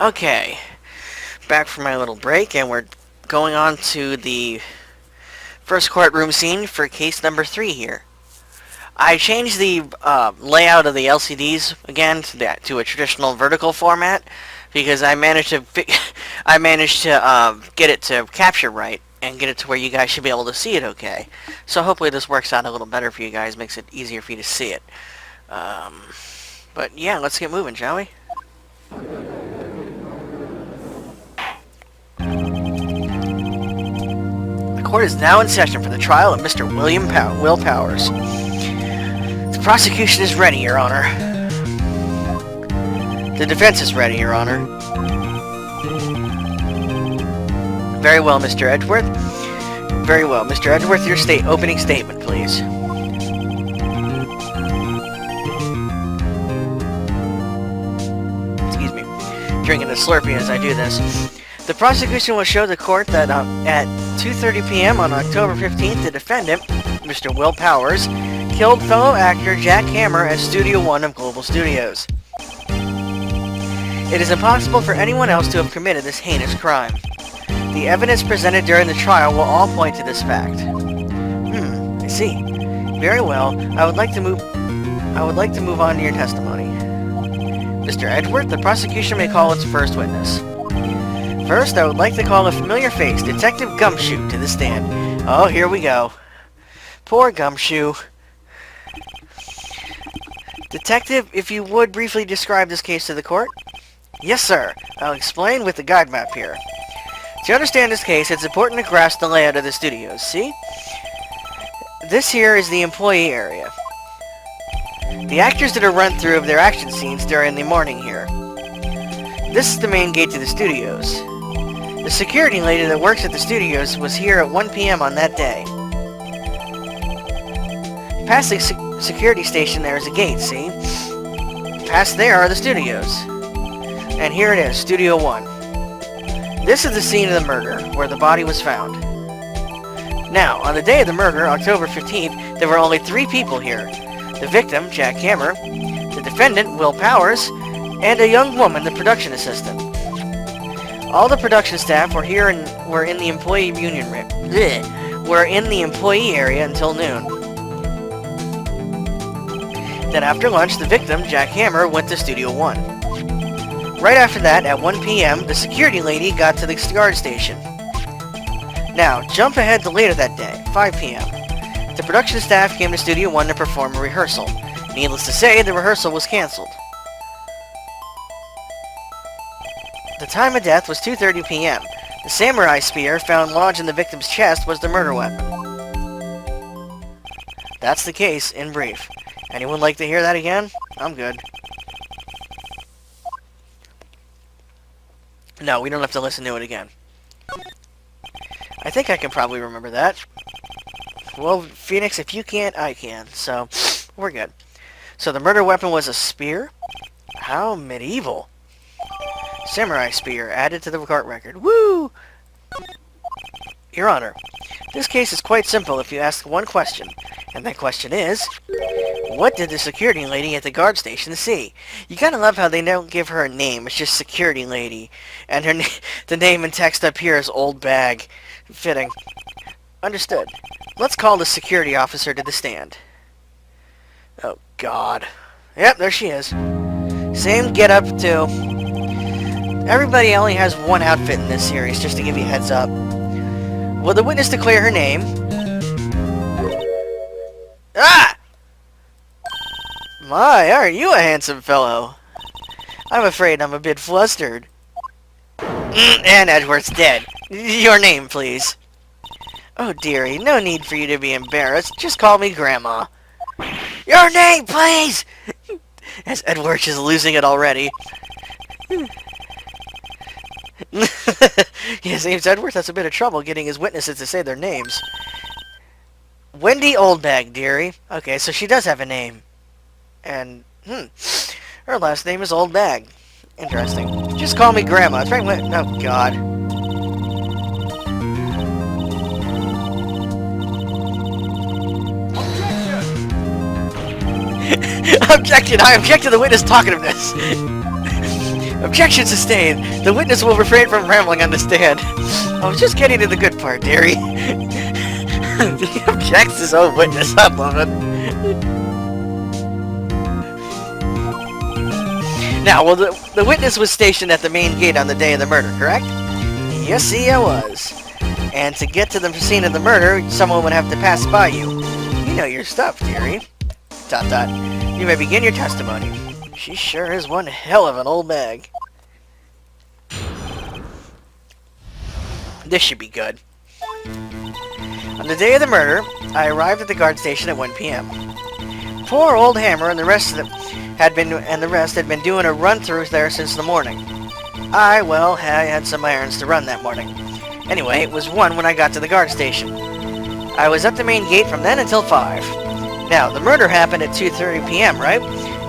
Okay, back from my little break, and we're going on to the first courtroom scene for case number 3 here. I changed the layout of the LCDs again to a traditional vertical format because I managed to get it to capture right and get it to where you guys should be able to see it okay. So hopefully this works out a little better for you guys, makes it easier for you to see it. But yeah, let's get moving, shall we? The court is now in session for the trial of Mr. Will Powers. The prosecution is ready, Your Honor. The defense is ready, Your Honor. Very well, Mr. Edgeworth. Very well, Mr. Edgeworth, your opening statement, please. Excuse me. Drinking a Slurpee as I do this. The prosecution will show the court that at 2:30 p.m. on October 15th, the defendant, Mr. Will Powers, killed fellow actor Jack Hammer at Studio One of Global Studios. It is impossible for anyone else to have committed this heinous crime. The evidence presented during the trial will all point to this fact. I see. Very well. I would like to move on to your testimony. Mr. Edgeworth, the prosecution may call its first witness. First, I would like to call a familiar face, Detective Gumshoe, to the stand. Oh, here we go. Poor Gumshoe. Detective, if you would briefly describe this case to the court? Yes, sir. I'll explain with the guide map here. To understand this case, it's important to grasp the layout of the studios. See? This here is the employee area. The actors did a run-through of their action scenes during the morning here. This is the main gate to the studios. The security lady that works at the studios was here at 1 p.m. on that day. Past the security station there is a gate, see? Past there are the studios. And here it is, Studio 1. This is the scene of the murder, where the body was found. Now, on the day of the murder, October 15th, there were only 3 people here. The victim, Jack Hammer, the defendant, Will Powers, and a young woman, the production assistant. All the production staff were in the employee area until noon. Then after lunch, the victim, Jack Hammer, went to Studio 1. Right after that, at 1 p.m., the security lady got to the guard station. Now, jump ahead to later that day, 5 p.m. The production staff came to Studio 1 to perform a rehearsal. Needless to say, the rehearsal was cancelled. The time of death was 2:30 p.m. The samurai spear found lodged in the victim's chest was the murder weapon. That's the case, in brief. Anyone like to hear that again? I'm good. No, we don't have to listen to it again. I think I can probably remember that. Well, Phoenix, if you can't, I can. So, we're good. So the murder weapon was a spear? How medieval. Samurai spear added to the court record. Woo! Your Honor, this case is quite simple if you ask one question. And that question is, what did the security lady at the guard station see? You gotta love how they don't give her a name. It's just security lady. And her the name and text up here is old bag. Fitting. Understood. Let's call the security officer to the stand. Oh, God. Yep, there she is. Same getup, too. Everybody only has one outfit in this series, just to give you a heads up. Will the witness declare her name? Ah! My, aren't you a handsome fellow? I'm afraid I'm a bit flustered. And Edward's dead. Your name, please. Oh, dearie, no need for you to be embarrassed. Just call me Grandma. Your name, please! As Edward is losing it already. Yeah, seems Edward has a bit of trouble getting his witnesses to say their names. Wendy Oldbag, dearie. Okay, so she does have a name. And, her last name is Oldbag. Interesting. Just call me Grandma. It's right when... Oh, God. Objection! I object to the witness talkativeness! Objection sustained! The witness will refrain from rambling on the stand. I was just getting to the good part, dearie. He objects his own witness. I love it. Now, well, the witness was stationed at the main gate on the day of the murder, correct? Yes, see, I was. And to get to the scene of the murder, someone would have to pass by you. You know your stuff, dearie. ... You may begin your testimony. She sure is one hell of an old bag. This should be good. On the day of the murder, I arrived at the guard station at 1 p.m. Poor old Hammer and the rest had been doing a run-through there since the morning. I had some errands to run that morning. Anyway, it was 1 when I got to the guard station. I was at the main gate from then until 5. Now, the murder happened at 2:30 p.m., right?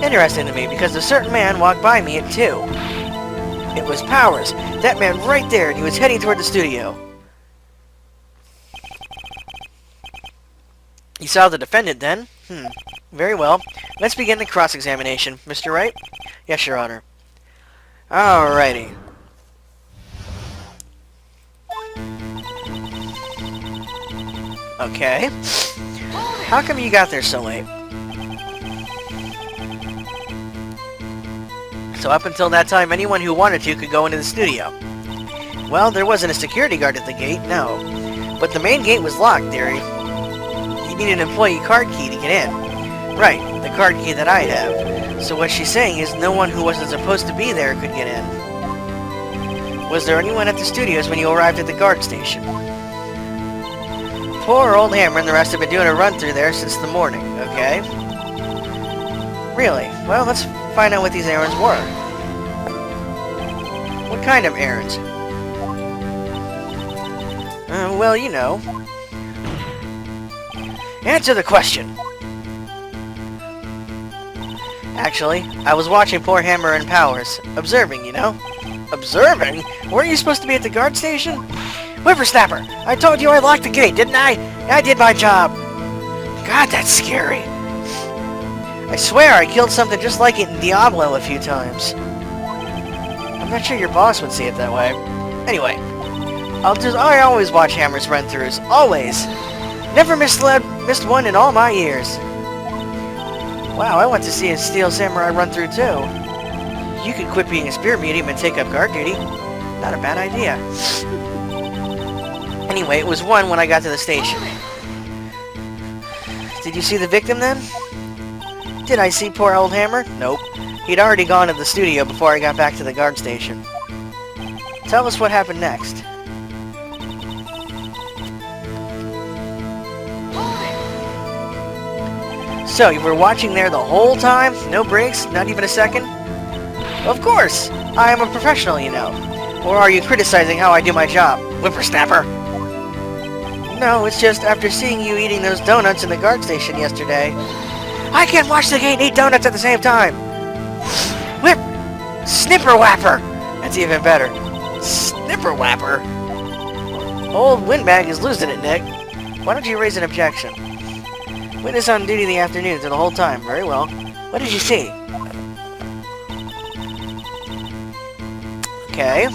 Interesting to me, because a certain man walked by me at 2. It was Powers, that man right there, and he was heading toward the studio. You saw the defendant then? Very well. Let's begin the cross-examination. Mr. Wright? Yes, Your Honor. Alrighty. Okay. How come you got there so late? So up until that time, anyone who wanted to could go into the studio. Well, there wasn't a security guard at the gate, no. But the main gate was locked, dearie. You need an employee card key to get in. Right, the card key that I have. So what she's saying is no one who wasn't supposed to be there could get in. Was there anyone at the studios when you arrived at the guard station? Poor old Hammer and the rest have been doing a run-through there since the morning, okay? Really? Well, let's find out what these errands were. What kind of errands? Well, you know. Answer the question. Actually, I was watching poor Hammer and Powers. Observing, you know. Observing? Weren't you supposed to be at the guard station? Whippersnapper! I told you I locked the gate, didn't I? I did my job. God, that's scary. I swear I killed something just like it in Diablo a few times. I'm not sure your boss would see it that way. Anyway, I always watch Hammer's run-throughs. Always. Never missed one in all my years. Wow, I went to see a Steel Samurai run-through too. You could quit being a spear medium and take up guard duty. Not a bad idea. Anyway, it was 1 when I got to the station. Did you see the victim then? Did I see poor old Hammer? Nope. He'd already gone to the studio before I got back to the guard station. Tell us what happened next. So, you were watching there the whole time? No breaks? Not even a second? Of course! I am a professional, you know. Or are you criticizing how I do my job? Whippersnapper! No, it's just after seeing you eating those donuts in the guard station yesterday. I can't watch the game and eat donuts at the same time! Whip! Snipper-whapper! That's even better. Snipper-whapper? Old Windbag is losing it, Nick. Why don't you raise an objection? Witness on duty in the afternoon through the whole time. Very well. What did you see? Okay.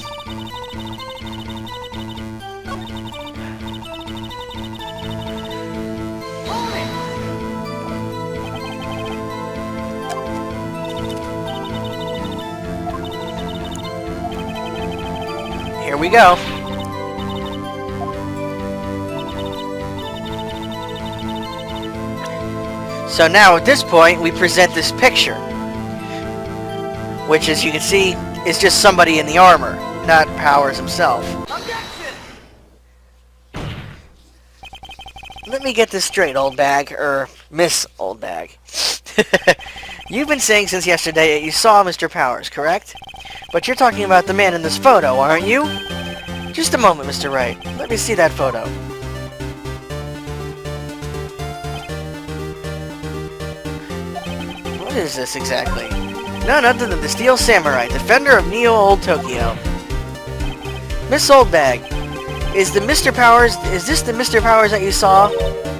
Here we go. So now at this point we present this picture, which as you can see is just somebody in the armor, not Powers himself. Objection! Let me get this straight, old bag, Miss Old Bag. You've been saying since yesterday that you saw Mr. Powers, correct? But you're talking about the man in this photo, aren't you? Just a moment, Mr. Wright. Let me see that photo. What is this exactly? None other than the Steel Samurai, defender of Neo Old Tokyo. Miss Oldbag, is this the Mr. Powers that you saw?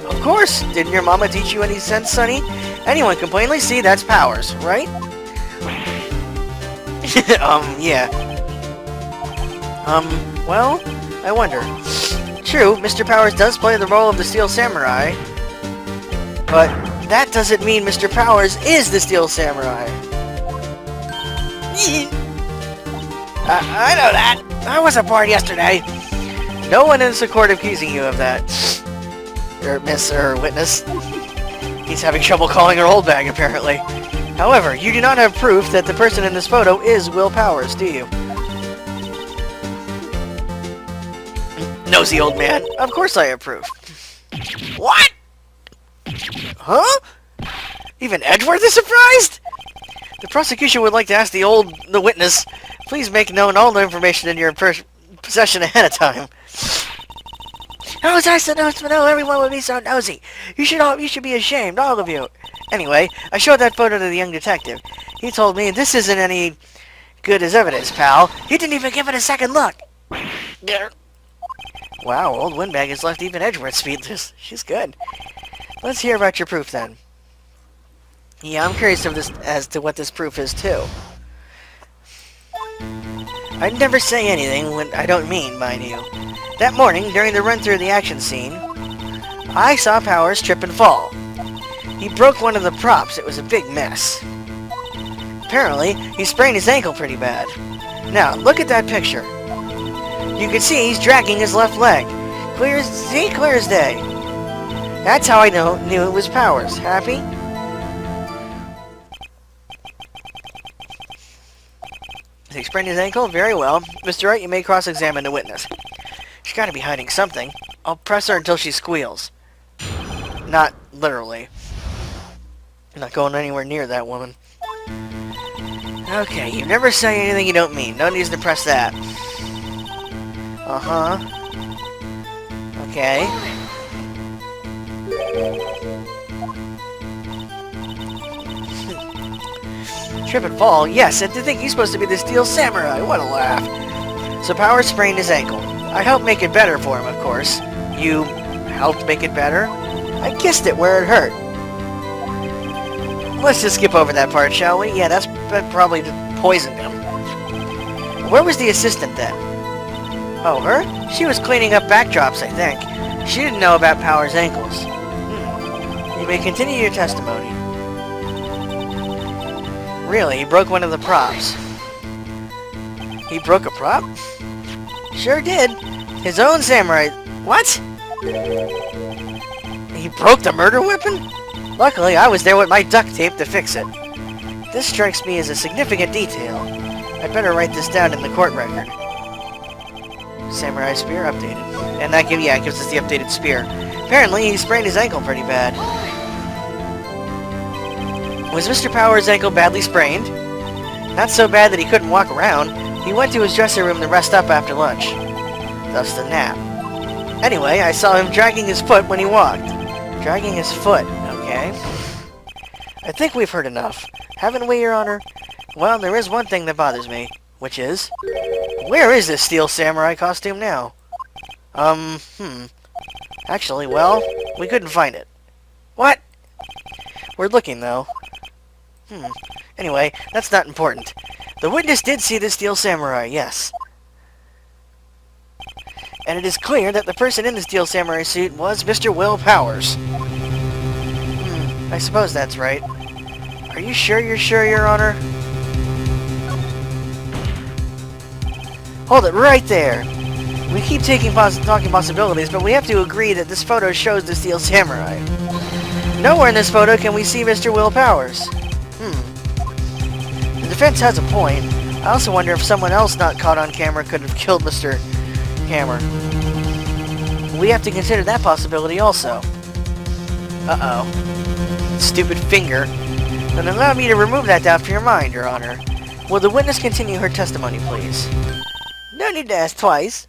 Of course! Didn't your mama teach you any sense, sonny? Anyone can plainly see that's Powers, right? Yeah. Well, I wonder. True, Mr. Powers does play the role of the Steel Samurai, but that doesn't mean Mr. Powers is the Steel Samurai. I know that. I wasn't born yesterday. No one is in the court accusing you of that. Miss, witness. He's having trouble calling her old bag, apparently. However, you do not have proof that the person in this photo is Will Powers, do you? Nosy old man. Of course I have proof. What? Huh? Even Edgeworth is surprised? The prosecution would like to ask the witness, please make known all the information in your possession ahead of time. How was I supposed to know everyone would be so nosy? You should be ashamed, all of you. Anyway, I showed that photo to the young detective. He told me this isn't any good as evidence, pal. He didn't even give it a second look. Wow, old Windbag has left even Edgeworth speechless. She's good. Let's hear about your proof then. Yeah, I'm curious as to what this proof is too. I'd never say anything when I don't mean, mind you. That morning, during the run-through of the action scene, I saw Powers trip and fall. He broke one of the props. It was a big mess. Apparently, he sprained his ankle pretty bad. Now, look at that picture. You can see he's dragging his left leg. Clear as day. That's how I knew it was Powers. Happy? He sprained his ankle? Very well. Mr. Wright, you may cross-examine the witness. She's got to be hiding something. I'll press her until she squeals. Not literally. I'm not going anywhere near that woman. Okay, you never say anything you don't mean. No need to press that. Uh-huh. Okay. Trip and fall? Yes, and to think he's supposed to be the Steel Samurai. What a laugh. So Powers sprained his ankle. I helped make it better for him, of course. You helped make it better? I kissed it where it hurt. Let's just skip over that part, shall we? Yeah, that probably poisoned him. Where was the assistant then? Oh, her? She was cleaning up backdrops, I think. She didn't know about Powers' ankles. You may continue your testimony. Really, he broke one of the props. He broke a prop? Sure did. His own samurai... What? He broke the murder weapon? Luckily, I was there with my duct tape to fix it. This strikes me as a significant detail. I'd better write this down in the court record. Samurai spear updated. And that gives us the updated spear. Apparently, he sprained his ankle pretty bad. Was Mr. Powers' ankle badly sprained? Not so bad that he couldn't walk around. He went to his dressing room to rest up after lunch. Thus the nap. Anyway, I saw him dragging his foot when he walked. Dragging his foot, okay. I think we've heard enough. Haven't we, Your Honor? Well, there is one thing that bothers me. Which is? Where is this Steel Samurai costume now? Actually, well, we couldn't find it. What? We're looking, though. Anyway, that's not important. The witness did see the Steel Samurai, yes. And it is clear that the person in the Steel Samurai suit was Mr. Will Powers. I suppose that's right. Are you sure you're sure, Your Honor? Hold it right there. We keep talking possibilities, but we have to agree that this photo shows the Steel Samurai. Nowhere in this photo can we see Mr. Will Powers. The defense has a point. I also wonder if someone else not caught on camera could have killed Mr. Hammer. We have to consider that possibility also. Uh-oh. Stupid finger. Then allow me to remove that doubt from your mind, Your Honor. Will the witness continue her testimony, please? No need to ask twice.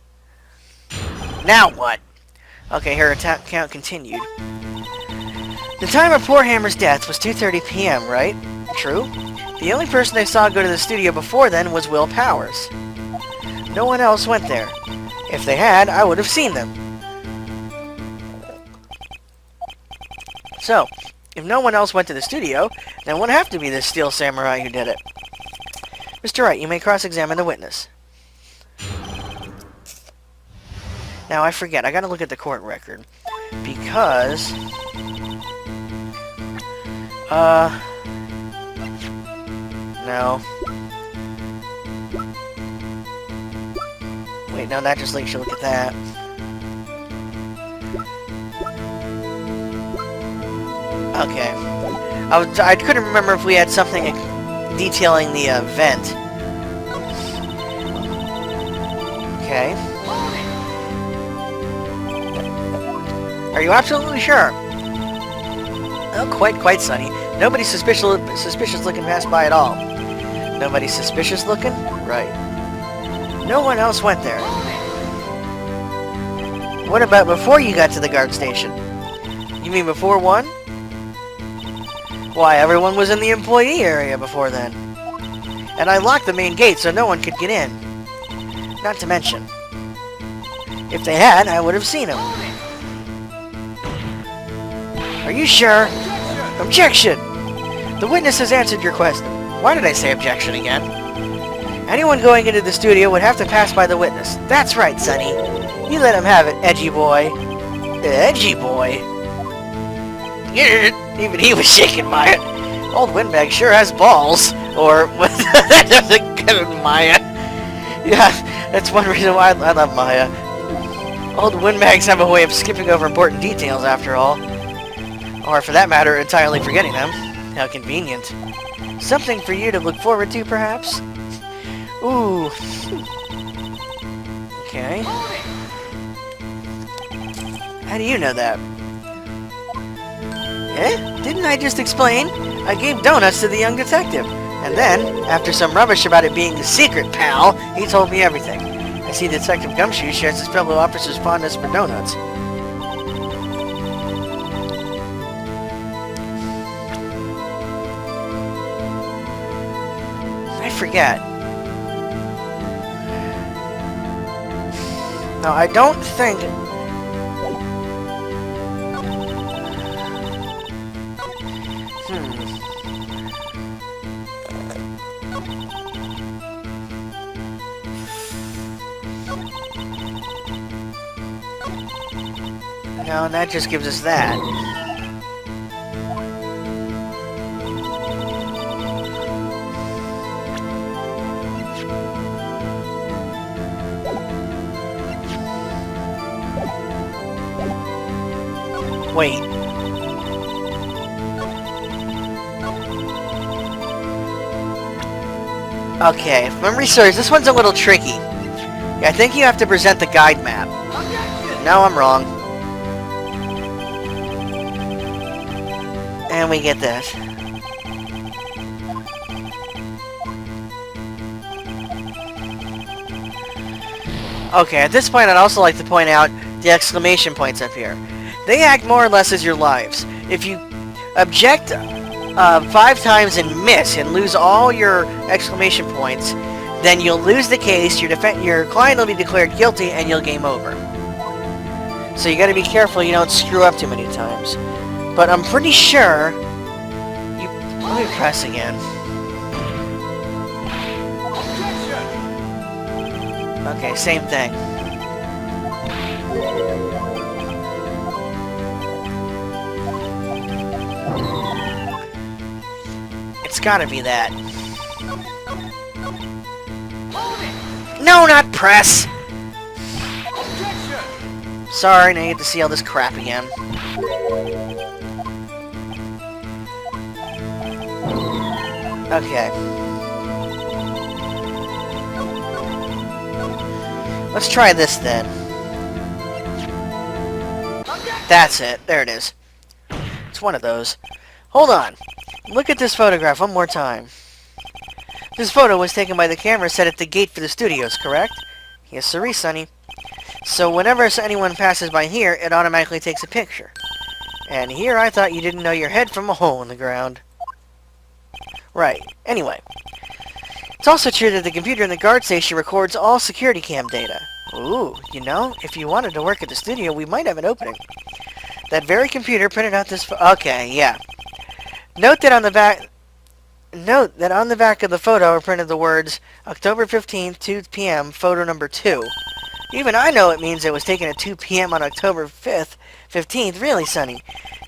Now what? Okay, her account continued. The time of poor Hammer's death was 2:30 p.m., right? True. The only person I saw go to the studio before then was Will Powers. No one else went there. If they had, I would have seen them. So, if no one else went to the studio, then it would have to be the Steel Samurai who did it. Mr. Wright, you may cross-examine the witness. Now, I forget. I gotta look at the court record. Because... No. Wait, no, that just lets you look at that. Okay. I couldn't remember if we had something detailing the event. Okay. Are you absolutely sure? Oh, quite sunny. Nobody's suspicious looking passed by at all. Nobody's suspicious looking? Right. No one else went there. What about before you got to the guard station? You mean before 1? Why, everyone was in the employee area before then. And I locked the main gate so no one could get in. Not to mention, if they had, I would have seen them. Are you sure? Objection! The witness has answered your question. Why did I say objection again? Anyone going into the studio would have to pass by the witness. That's right, Sonny. You let him have it, edgy boy. Edgy boy? Even he was shaken by it. Old Windbag sure has balls. Or, that doesn't get Maya. Yeah, that's one reason why I love Maya. Old Windbags have a way of skipping over important details, after all. Or, for that matter, entirely forgetting them. How convenient. Something for you to look forward to, perhaps? Ooh. Okay. How do you know that? Eh? Didn't I just explain? I gave donuts to the young detective. And then, after some rubbish about it being a secret, pal, he told me everything. I see Detective Gumshoe shares his fellow officer's fondness for donuts. I forget. No, I don't think... No, and that just gives us that. Wait. Okay, if memory serves, this one's a little tricky. Yeah, I think you have to present the guide map. No, I'm wrong. And we get this. Okay, at this point I'd also like to point out the exclamation points up here. They act more or less as your lives. If you object 5 times and miss and lose all your exclamation points, then you'll lose the case, your client will be declared guilty, and you'll game over. So you gotta be careful you don't screw up too many times. But I'm pretty sure... Let me press again. Okay, same thing. It's gotta be that. No, not press! Sorry, now you have to see all this crap again. Okay. Let's try this then. That's it. There it is. It's one of those. Hold on. Look at this photograph one more time. This photo was taken by the camera set at the gate for the studios, correct? Yes, sirree, Sonny. So whenever anyone passes by here, it automatically takes a picture. And here I thought you didn't know your head from a hole in the ground. Right. Anyway. It's also true that the computer in the guard station records all security cam data. Ooh, you know, if you wanted to work at the studio, we might have an opening. That very computer printed out this... Okay, yeah. Note that on the back... Note that on the back of the photo are printed the words October 15th, 2 p.m., photo number 2. Even I know it means it was taken at 2 p.m. on October 5th, 15th. Really, Sonny?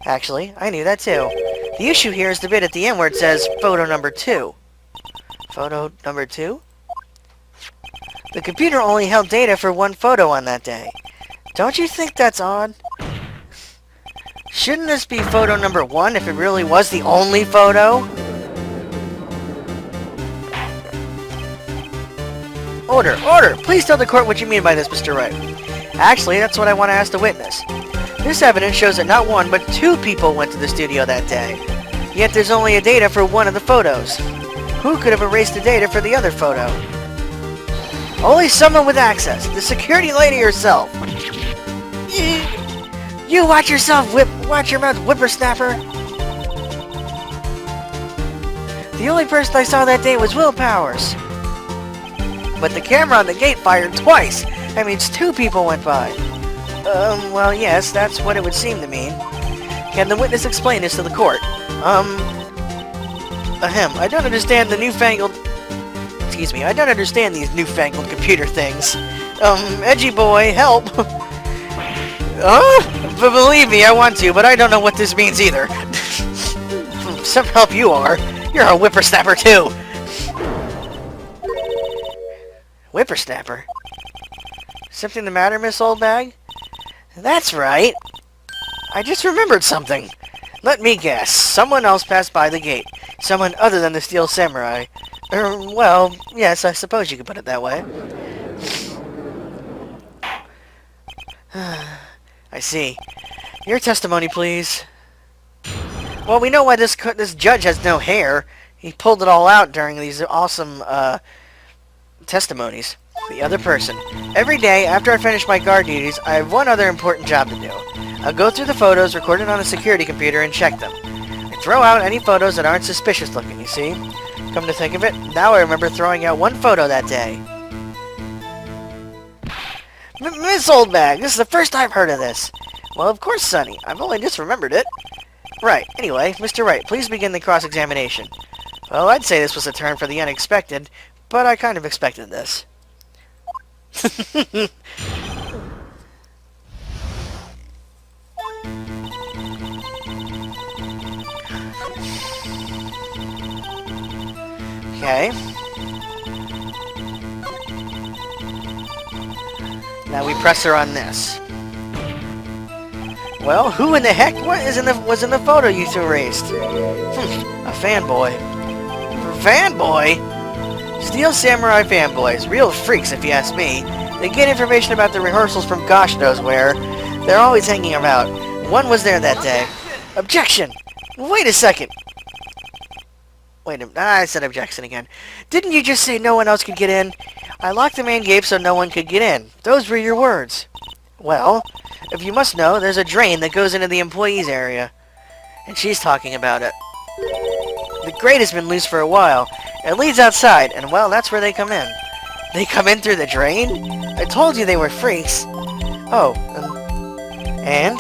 Actually, I knew that too. The issue here is the bit at the end where it says photo number 2. Photo number 2? The computer only held data for one photo on that day. Don't you think that's odd? Shouldn't this be photo number 1 if it really was the only photo? Order! Order! Please tell the court what you mean by this, Mr. Wright. Actually, that's what I want to ask the witness. This evidence shows that not 1, but 2 people went to the studio that day. Yet there's only a data for one of the photos. Who could have erased the data for the other photo? Only someone with access. The security lady herself. You watch yourself, watch your mouth, whippersnapper. The only person I saw that day was Will Powers. But the camera on the gate fired twice. That means 2 people went by. Well, yes, that's what it would seem to mean. Can the witness explain this to the court? I don't understand the newfangled... Excuse me, I don't understand these newfangled computer things. Edgy boy, help! But believe me, I want to, but I don't know what this means either. Some help you are. You're a whippersnapper, too. Whippersnapper? Something the matter, Miss Oldbag? That's right. I just remembered something. Let me guess. Someone else passed by the gate. Someone other than the Steel Samurai. Well, yes, I suppose you could put it that way. I see. Your testimony, please. Well, we know why this judge has no hair. He pulled it all out during these awesome testimonies. The other person. Every day, after I finish my guard duties, I have one other important job to do. I'll go through the photos recorded on the security computer and check them. I throw out any photos that aren't suspicious looking, you see? Come to think of it, now I remember throwing out one photo that day. Miss Oldbag, this is the first I've heard of this. Well, of course, Sonny. I've only just remembered it. Right. Anyway, Mr. Wright, please begin the cross-examination. Well, I'd say this was a turn for the unexpected, but I kind of expected this. Okay. Now we press her on this. Well, who in the heck was in the photo you two erased? A fanboy. Fanboy? Steel Samurai fanboys. Real freaks, if you ask me. They get information about the rehearsals from gosh knows where. They're always hanging about. One was there that day. Objection! Wait a second. Wait a minute. I said objection again. Didn't you just say no one else could get in? I locked the main gate so no one could get in. Those were your words. Well, if you must know, there's a drain that goes into the employees area. And she's talking about it. The grate has been loose for a while. It leads outside, and well, that's where they come in. They come in through the drain? I told you they were freaks. Oh, and?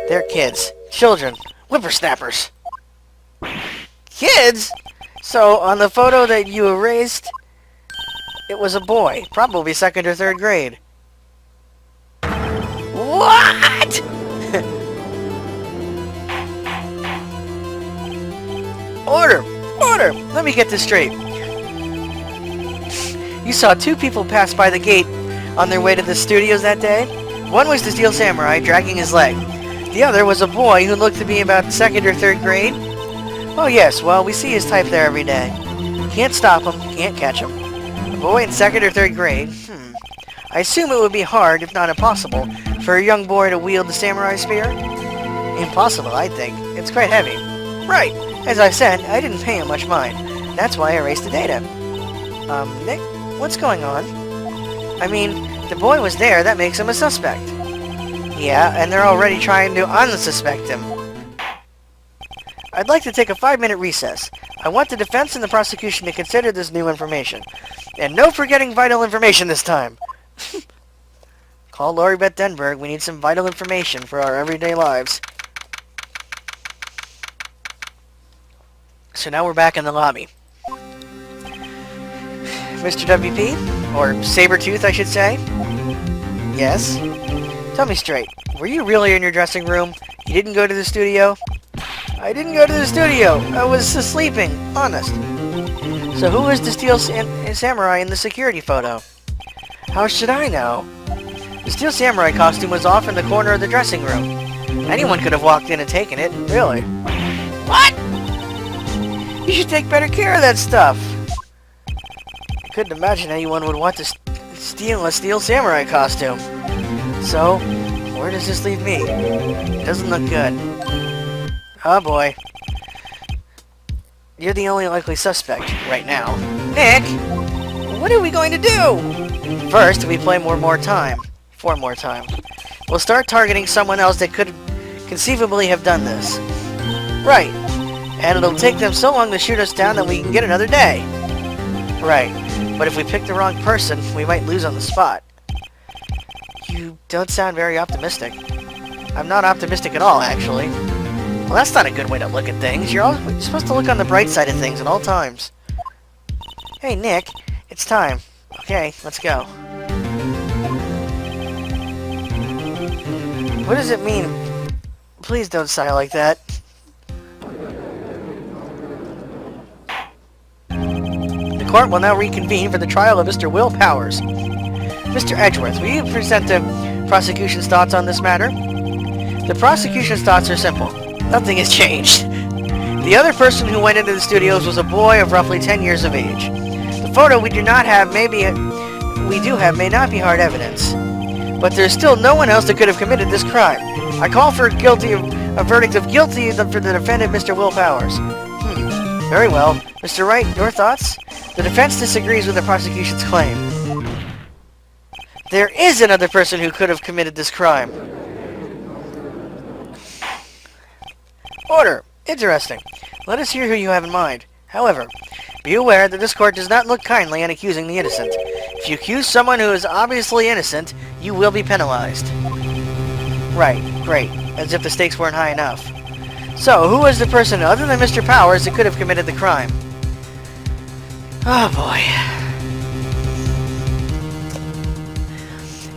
They're kids. Children. Whippersnappers. Kids? So, on the photo that you erased, it was a boy. Probably 2nd or 3rd grade. What?! Order! Order! Let me get this straight. You saw 2 people pass by the gate on their way to the studios that day? One was the Steel Samurai dragging his leg. The other was a boy who looked to be about 2nd or 3rd grade. Oh yes, well, we see his type there every day. Can't stop him, can't catch him. A boy in 2nd or 3rd grade? I assume it would be hard, if not impossible, for a young boy to wield the samurai spear? Impossible, I think. It's quite heavy. Right. As I said, I didn't pay him much mind. That's why I erased the data. Nick, what's going on? I mean, the boy was there, that makes him a suspect. Yeah, and they're already trying to unsuspect him. I'd like to take a 5-minute recess. I want the defense and the prosecution to consider this new information. And no forgetting vital information this time. Call Lori Beth Denberg. We need some vital information for our everyday lives. So now we're back in the lobby. Mr. WP? Or Sabretooth, I should say? Yes? Tell me straight, were you really in your dressing room? You didn't go to the studio? I didn't go to the studio. I was sleeping, honest. So who was the Steel Samurai in the security photo? How should I know? The Steel Samurai costume was off in the corner of the dressing room. Anyone could have walked in and taken it, really. What? You should take better care of that stuff. I couldn't imagine anyone would want to steal a Steel Samurai costume. So, where does this leave me? It doesn't look good. Oh boy. You're the only likely suspect right now. Nick! What are we going to do? First, we play for more time. We'll start targeting someone else that could conceivably have done this. Right. And it'll take them so long to shoot us down that we can get another day. Right. But if we pick the wrong person, we might lose on the spot. You don't sound very optimistic. I'm not optimistic at all, actually. Well, that's not a good way to look at things. You're supposed to look on the bright side of things at all times. Hey, Nick. It's time. Okay, let's go. What does it mean? Please don't sigh like that. The court will now reconvene for the trial of Mr. Will Powers. Mr. Edgeworth, will you present the prosecution's thoughts on this matter? The prosecution's thoughts are simple. Nothing has changed. The other person who went into the studios was a boy of roughly 10 years of age. The photo we do have may not be hard evidence. But there's still no one else that could have committed this crime. I call for a verdict of guilty for the defendant, Mr. Will Powers. Very well. Mr. Wright, your thoughts? The defense disagrees with the prosecution's claim. There is another person who could have committed this crime. Order. Interesting. Let us hear who you have in mind. However, be aware that this court does not look kindly on accusing the innocent. If you accuse someone who is obviously innocent, you will be penalized. Right. Great. As if the stakes weren't high enough. So, who was the person other than Mr. Powers that could have committed the crime? Oh boy.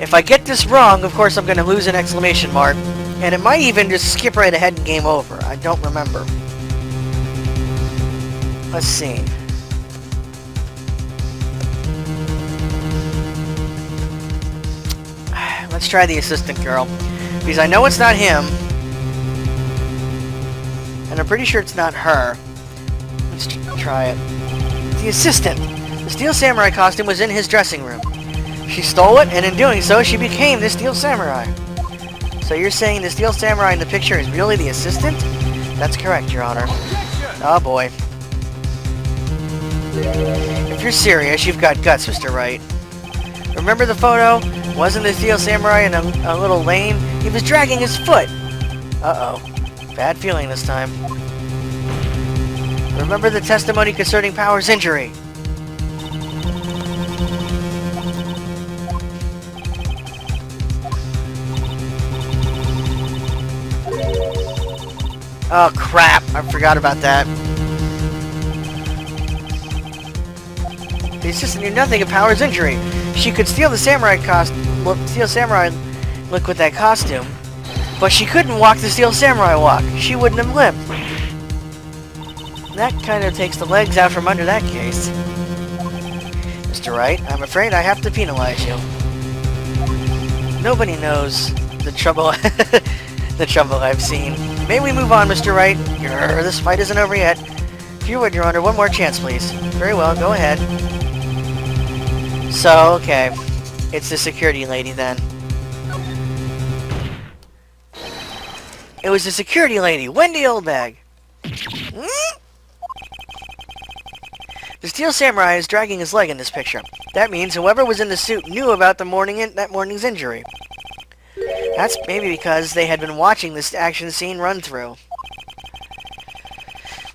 If I get this wrong, of course I'm going to lose an exclamation mark. And it might even just skip right ahead and game over. I don't remember. Let's see. Let's try the assistant girl. Because I know it's not him. And I'm pretty sure it's not her. Let's try it. The assistant. The Steel Samurai costume was in his dressing room. She stole it, and in doing so, she became the Steel Samurai. So you're saying the Steel Samurai in the picture is really the assistant? That's correct, Your Honor. Oh boy. If you're serious, you've got guts, Mr. Wright. Remember the photo? Wasn't the Steel Samurai in a little lane? He was dragging his foot. Uh-oh. Bad feeling this time. Remember the testimony concerning Powers' injury? Oh crap, I forgot about that. The assistant knew nothing of Powers' injury. She could steal the samurai look with that costume, but she couldn't walk the Steel Samurai walk. She wouldn't have limped. That kind of takes the legs out from under that case. Mr. Wright, I'm afraid I have to penalize you. Nobody knows the trouble the trouble I've seen. May we move on, Mr. Wright? This fight isn't over yet. If you would, Your Honor, one more chance, please. Very well, go ahead. So, okay. It's the security lady, then. It was the security lady, Wendy Oldbag. The Steel Samurai is dragging his leg in this picture. That means whoever was in the suit knew about that morning's injury. That's maybe because they had been watching this action scene run through.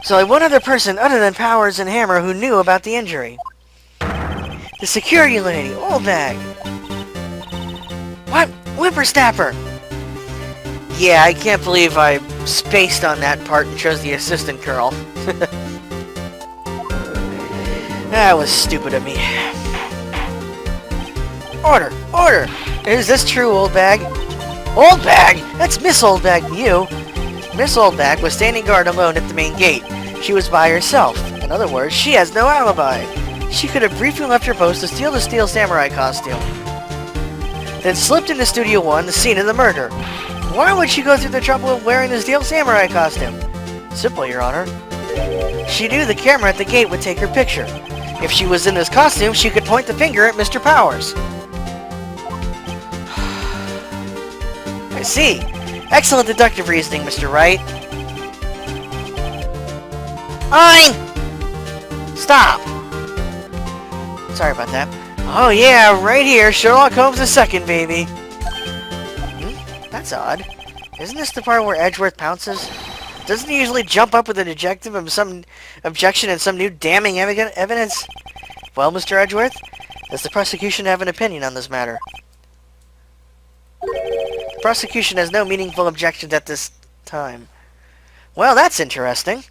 So one other person other than Powers and Hammer who knew about the injury. The security lady, Oldbag. What? Whippersnapper! Yeah, I can't believe I spaced on that part and chose the assistant girl. That was stupid of me. Order! Order! Is this true, Old Bag? Old Bag? That's Miss Old Bag to you. Miss Old Bag was standing guard alone at the main gate. She was by herself. In other words, she has no alibi. She could have briefly left her post to steal the Steel Samurai costume, then slipped into Studio 1, the scene of the murder. Why would she go through the trouble of wearing the Steel Samurai costume? Simple, Your Honor. She knew the camera at the gate would take her picture. If she was in this costume, she could point the finger at Mr. Powers. I see. Excellent deductive reasoning, Mr. Wright. Stop! Sorry about that. Oh yeah, right here, Sherlock Holmes II, baby. That's odd. Isn't this the part where Edgeworth pounces? Doesn't he usually jump up with an objective of some objection and some new damning evidence? Well, Mr. Edgeworth, does the prosecution have an opinion on this matter? The prosecution has no meaningful objections at this time. Well, that's interesting.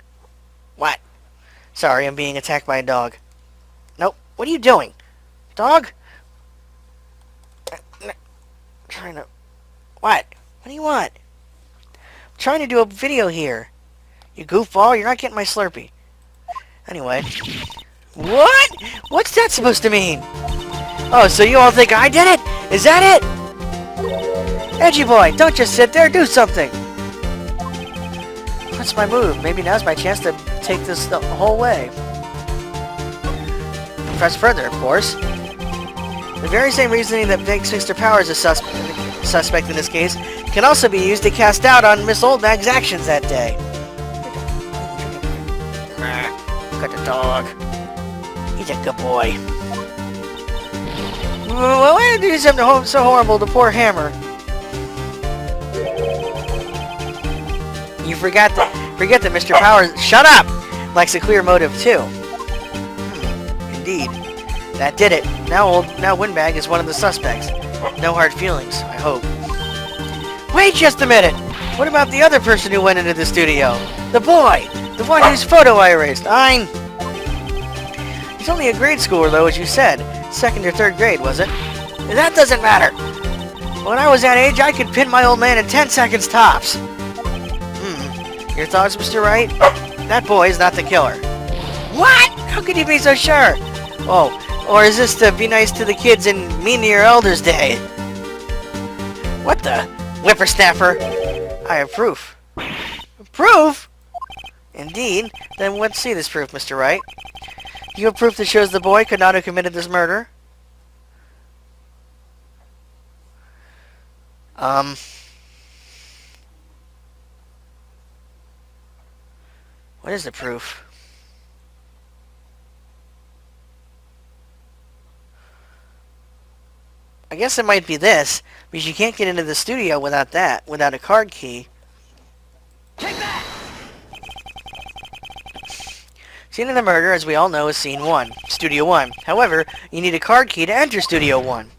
What? Sorry, I'm being attacked by a dog. Nope. What are you doing? Dog? Trying to... What? What do you want? I'm trying to do a video here. You goofball, you're not getting my Slurpee. Anyway. What? What's that supposed to mean? Oh, so you all think I did it? Is that it? Edgy boy, don't just sit there, do something! What's my move? Maybe now's my chance to take this the whole way. Press further, of course. The very same reasoning that makes Mr. Powers a suspect in this case can also be used to cast doubt on Miss Oldbag's actions that day. Look at the dog. He's a good boy. Well, why did you do something so horrible to poor Hammer? You forget that Mr. Powers, shut up, likes a clear motive too. Indeed, that did it. Now Windbag is one of the suspects. No hard feelings, I hope. Wait just a minute. What about the other person who went into the studio? The boy, the one whose photo I erased. He's only a grade schooler though, as you said. 2nd or 3rd grade, was it? That doesn't matter. When I was that age, I could pin my old man in 10 seconds tops. Your thoughts, Mr. Wright? That boy is not the killer. What? How could you be so sure? Oh, or is this to be nice to the kids and mean to your elders' day? What the? Whippersnapper. I have proof. Proof? Indeed. Then let's see this proof, Mr. Wright. You have proof that shows the boy could not have committed this murder? What is the proof? I guess it might be this, because you can't get into the studio without that, without a card key. Take that! Scene of the murder, as we all know, is Scene 1, Studio 1. However, you need a card key to enter Studio 1.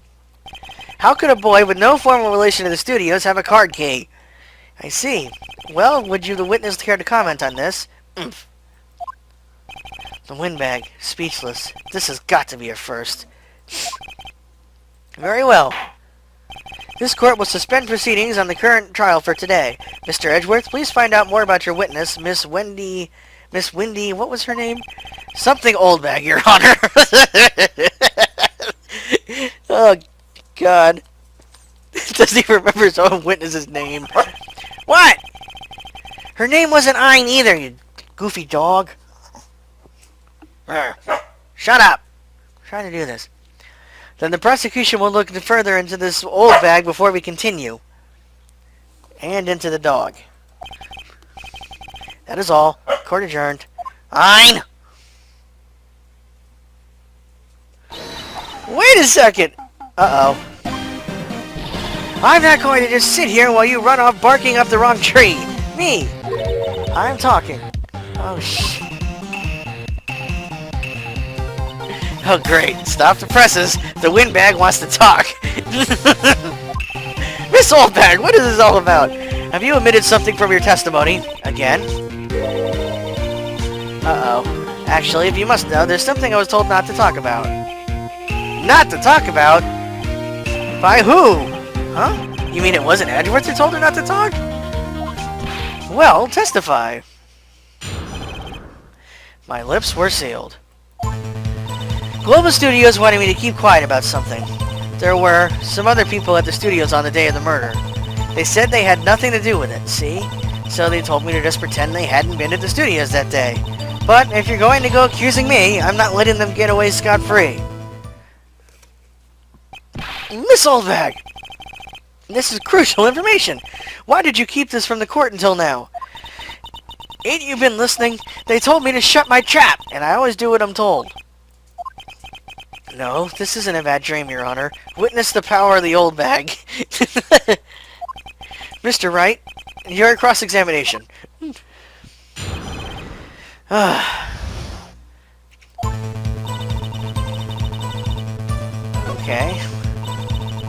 How could a boy with no formal relation to the studios have a card key? I see. Well, would you, the witness, care to comment on this? The Windbag, speechless. This has got to be a first. Very well. This court will suspend proceedings on the current trial for today. Mr. Edgeworth, please find out more about your witness, Miss Wendy, what was her name? Something Oldbag, Your Honor. Oh, God. Doesn't even remember his own witness's name. What? Her name wasn't Ein either, you goofy dog. Shut up. I'm trying to do this. Then the prosecution will look further into this old bag before we continue. And into the dog. That is all. Court adjourned. Ein! Wait a second! Uh-oh. I'm not going to just sit here while you run off barking up the wrong tree. Me! I'm talking. Oh, shit. Oh, great. Stop the presses. The Windbag wants to talk. Miss Oldbag, what is this all about? Have you omitted something from your testimony? Again? Uh-oh. Actually, if you must know, there's something I was told not to talk about. Not to talk about? By who? Huh? You mean it wasn't Edgeworth who told her not to talk? Well, testify. My lips were sealed. Global Studios wanted me to keep quiet about something. There were some other people at the studios on the day of the murder. They said they had nothing to do with it, see? So they told me to just pretend they hadn't been at the studios that day. But if you're going to go accusing me, I'm not letting them get away scot-free. Miss Oldbag! This is crucial information. Why did you keep this from the court until now? Ain't you been listening? They told me to shut my trap, and I always do what I'm told. No, this isn't a bad dream, Your Honor. Witness the power of the old bag. Mr. Wright, your cross-examination. Okay.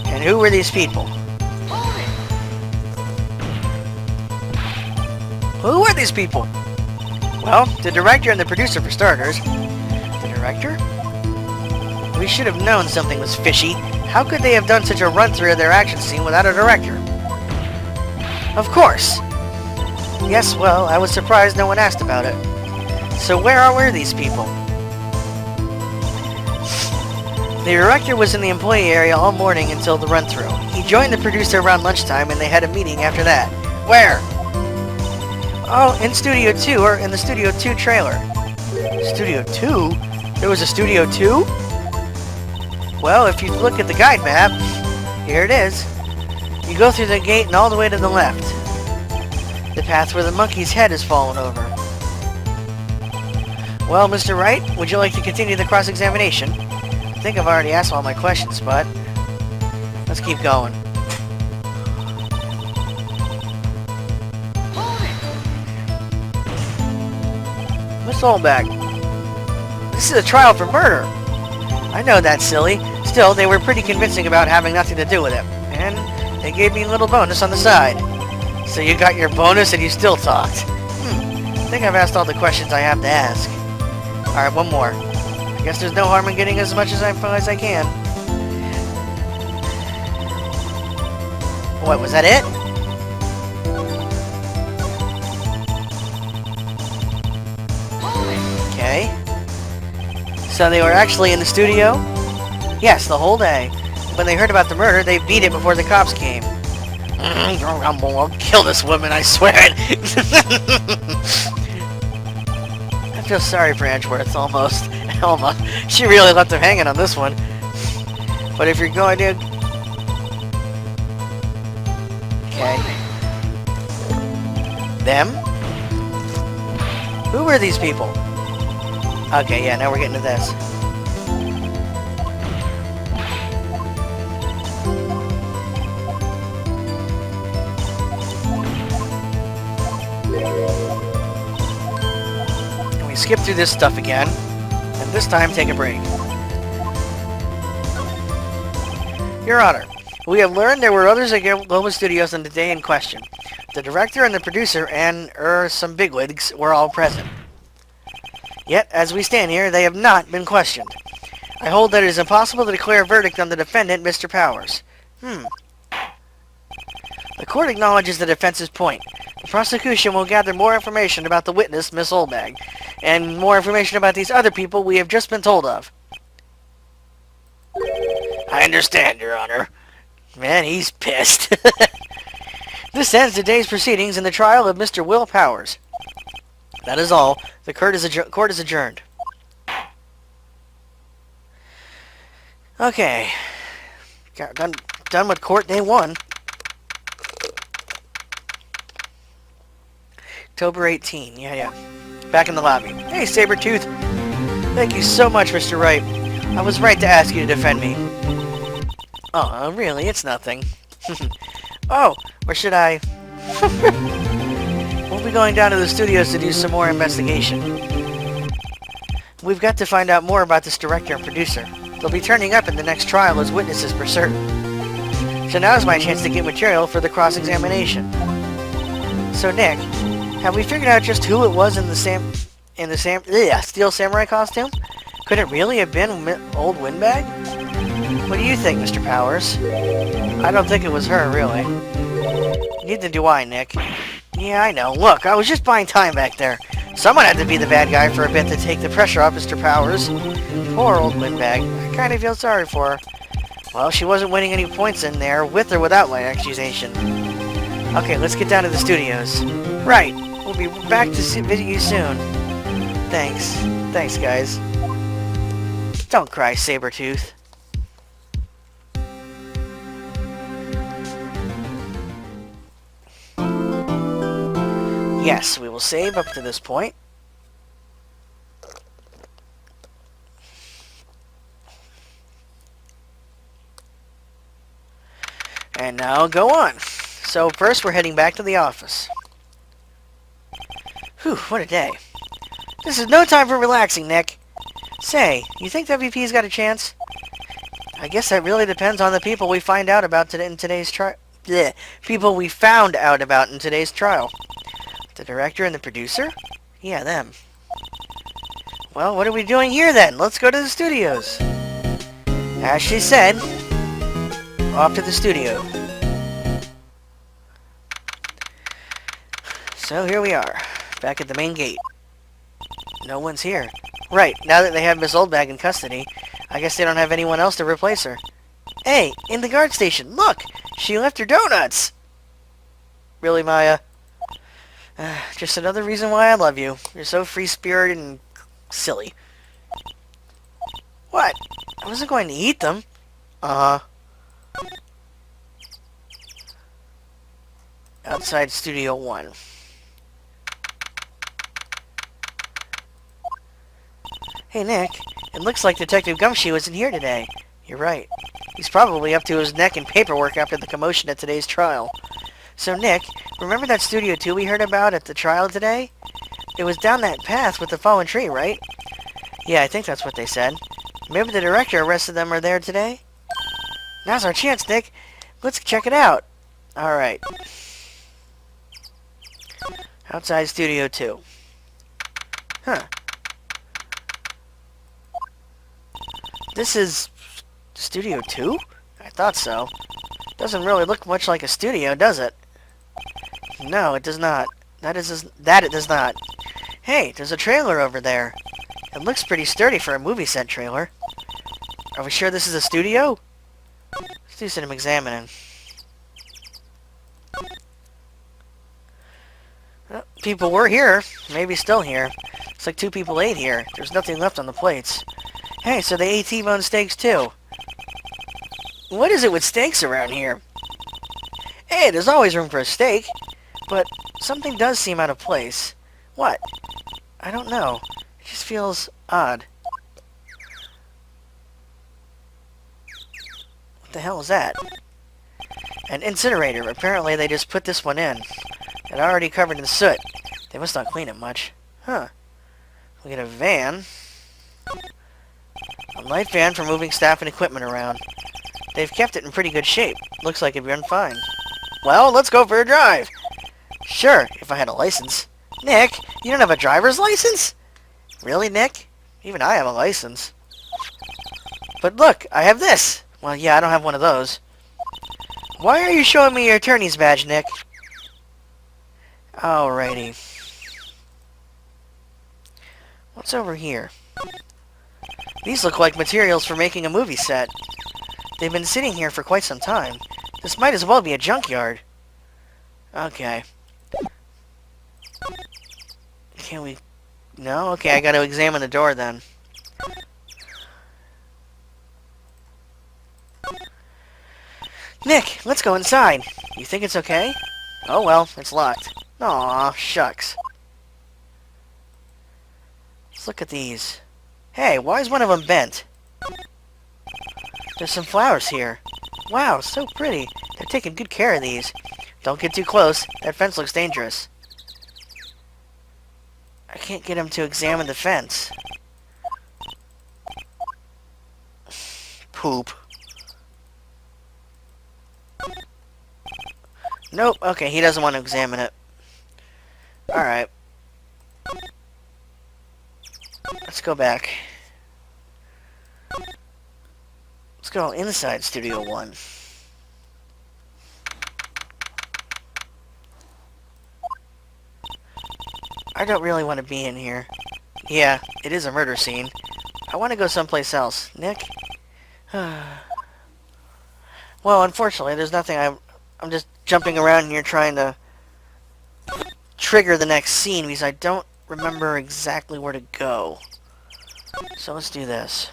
And who were these people? Who were these people? Well, the director and the producer for starters. The director? We should have known something was fishy. How could they have done such a run-through of their action scene without a director? Of course! Yes, well, I was surprised no one asked about it. So where were these people? The director was in the employee area all morning until the run-through. He joined the producer around lunchtime and they had a meeting after that. Where? Oh, in Studio 2, or in the Studio 2 trailer. Studio 2? There was a Studio 2? Well, if you look at the guide map, here it is. You go through the gate and all the way to the left. The path where the monkey's head has fallen over. Well, Mr. Wright, would you like to continue the cross-examination? I think I've already asked all my questions, but let's keep going. Miss Oldbag, this is a trial for murder. I know that's silly. Still, they were pretty convincing about having nothing to do with it. And they gave me a little bonus on the side. So you got your bonus and you still talked. I think I've asked all the questions I have to ask. Alright, one more. I guess there's no harm in getting as much as I can. What, was that it? Okay. So they were actually in the studio? Yes, the whole day. When they heard about the murder, they beat it before the cops came. I'll kill this woman, I swear it. I feel sorry for Edgeworth, almost. Almost. She really left him hanging on this one. But if you're going to... Okay. Them? Who were these people? Okay, yeah, now we're getting to this. And we skip through this stuff again, and this time take a break. Your Honor, we have learned there were others at Global Studios on the day in question. The director and the producer and, some bigwigs were all present. Yet, as we stand here, they have not been questioned. I hold that it is impossible to declare a verdict on the defendant, Mr. Powers. The court acknowledges the defense's point. The prosecution will gather more information about the witness, Miss Oldbag, and more information about these other people we have just been told of. I understand, Your Honor. Man, he's pissed. This ends today's proceedings in the trial of Mr. Will Powers. That is all. The court is adjourned. Okay. Got done with court day 1. October 18. Yeah. Back in the lobby. Hey, Sabretooth. Thank you so much, Mr. Wright. I was right to ask you to defend me. Oh, really? It's nothing. Oh, or should I... We'll be going down to the studios to do some more investigation. We've got to find out more about this director and producer. They'll be turning up in the next trial as witnesses for certain. So now's my chance to get material for the cross-examination. So Nick, have we figured out just who it was in in the steel samurai costume? Could it really have been old Windbag? What do you think, Mr. Powers? I don't think it was her, really. Neither do I, Nick. Yeah, I know. Look, I was just buying time back there. Someone had to be the bad guy for a bit to take the pressure off Mr. Powers. Poor old Windbag. I kind of feel sorry for her. Well, she wasn't winning any points in there, with or without my accusation. Okay, let's get down to the studios. Right. We'll be back to visit you soon. Thanks. Thanks, guys. Don't cry, Sabretooth. Yes, we will save up to this point. And now go on. So first we're heading back to the office. Whew, what a day. This is no time for relaxing, Nick. Say, you think WP's got a chance? I guess that really depends on the people we find out about in today's trial. People we found out about in today's trial. The director and the producer? Yeah, them. Well, what are we doing here then? Let's go to the studios. As she said, off to the studio. So here we are, back at the main gate. No one's here. Right, now that they have Miss Oldbag in custody, I guess they don't have anyone else to replace her. Hey, in the guard station, look! She left her donuts! Really, Maya? Just another reason why I love you. You're so free-spirited and silly. What? I wasn't going to eat them. Outside Studio 1. Hey, Nick. It looks like Detective Gumshoe isn't here today. You're right. He's probably up to his neck in paperwork after the commotion at today's trial. So, Nick, remember that Studio 2 we heard about at the trial today? It was down that path with the fallen tree, right? Yeah, I think that's what they said. Maybe the director arrested them are there today? Now's our chance, Nick. Let's check it out. Alright. Outside Studio 2. Huh. This is Studio 2? I thought so. Doesn't really look much like a studio, does it? No, it does not. That it does not. Hey, there's a trailer over there. It looks pretty sturdy for a movie set trailer. Are we sure this is a studio? Let's do some examining. Well, people were here. Maybe still here. Looks like 2 people ate here. There's nothing left on the plates. Hey, so they ate T-bone steaks too. What is it with steaks around here? Hey, there's always room for a steak. But something does seem out of place. What? I don't know. It just feels odd. What the hell is that? An incinerator. Apparently they just put this one in. It already covered in soot. They must not clean it much. Huh. We get a van. A light van for moving staff and equipment around. They've kept it in pretty good shape. Looks like it'd run fine. Well, let's go for a drive. Sure, if I had a license. Nick, you don't have a driver's license? Really, Nick? Even I have a license. But look, I have this. Well, yeah, I don't have one of those. Why are you showing me your attorney's badge, Nick? Alrighty. What's over here? These look like materials for making a movie set. They've been sitting here for quite some time. This might as well be a junkyard. Okay. Can we... No? Okay, I gotta examine the door then. Nick, let's go inside. You think it's okay? Oh well, it's locked. Aw, shucks. Let's look at these. Hey, why is one of them bent? There's some flowers here. Wow, so pretty. They're taking good care of these. Don't get too close. That fence looks dangerous. I can't get him to examine the fence. Poop. Nope. Okay, he doesn't want to examine it. Alright. let's go back. Let's go inside Studio 1. I don't really want to be in here. Yeah, it is a murder scene. I want to go someplace else. Nick? Well, unfortunately, there's nothing. I'm just jumping around here trying to trigger the next scene because I don't remember exactly where to go. So let's do this.